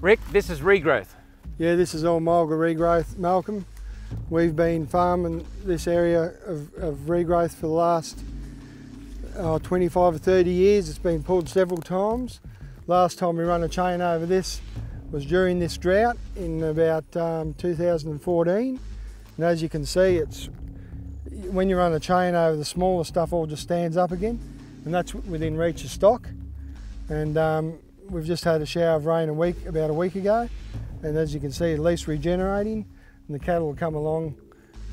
Rick, this is regrowth. Yeah, this is all Mulga regrowth, Malcolm. We've been farming this area of regrowth for the last 25 or 30 years. It's been pulled several times. Last time we run a chain over this was during this drought in about 2014. And as you can see, when you run a chain over, the smaller stuff all just stands up again, and that's within reach of stock. And we've just had a shower of rain about a week ago, and as you can see, at least regenerating, and the cattle will come along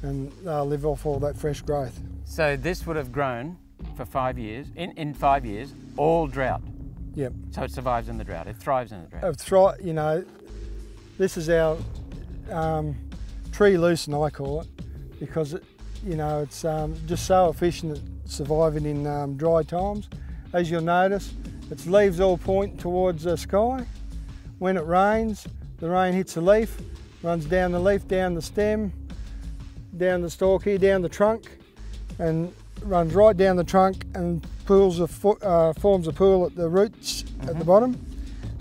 and they'll live off all that fresh growth. So this would have grown for 5 years, in 5 years, all drought. Yep. So it survives in the drought, it thrives in the drought. This is our tree loosen, I call it, because it's just so efficient at surviving in dry times. As you'll notice, its leaves all point towards the sky. When it rains, the rain hits the leaf, runs down the leaf, down the stem, down the stalk here, down the trunk, and runs right down the trunk and forms a pool at the roots at the bottom.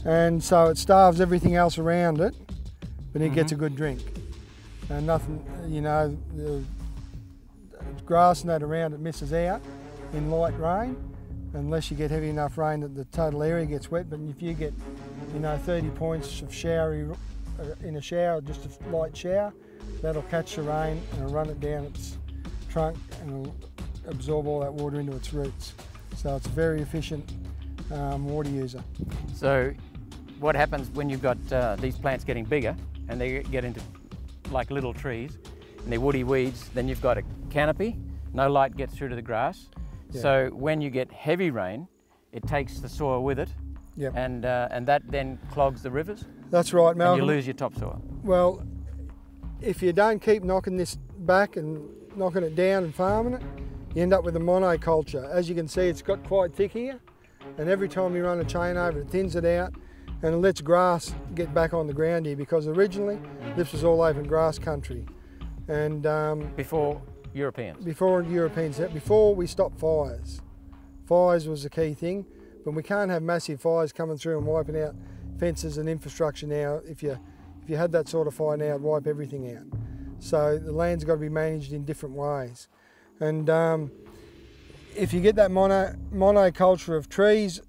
And so it starves everything else around it, but it gets a good drink. And nothing, the grass and that around it misses out in light rain, unless you get heavy enough rain that the total area gets wet. But if you get 30 points of showery in a shower, just a light shower, that'll catch the rain and it'll run it down its trunk and it'll absorb all that water into its roots. So it's a very efficient water user. So what happens when you've got these plants getting bigger and they get into like little trees and they're woody weeds, then you've got a canopy, no light gets through to the grass. Yeah. So when you get heavy rain, it takes the soil with it. Yep. And that then clogs the rivers. That's right, Malcolm. And you lose your topsoil. Well, if you don't keep knocking this back and knocking it down and farming it, you end up with a monoculture. As you can see, it's got quite thick here, and every time you run a chain over it, thins it out and it lets grass get back on the ground here, because originally this was all open grass country. And before Europeans? Before we stopped fires. Fires was the key thing, but we can't have massive fires coming through and wiping out fences and infrastructure now. If you had that sort of fire now, it'd wipe everything out. So the land's got to be managed in different ways. And if you get that monoculture of trees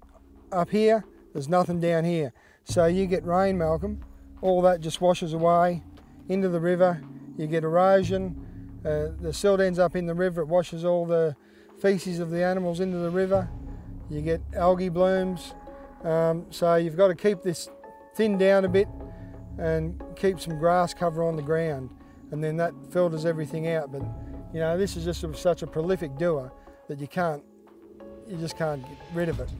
up here, there's nothing down here. So you get rain, Malcolm, all that just washes away into the river. You get erosion, the silt ends up in the river, it washes all the feces of the animals into the river. You get algae blooms. So you've got to keep this thinned down a bit and keep some grass cover on the ground, and then that filters everything out. But this is just such a prolific doer that you just can't get rid of it.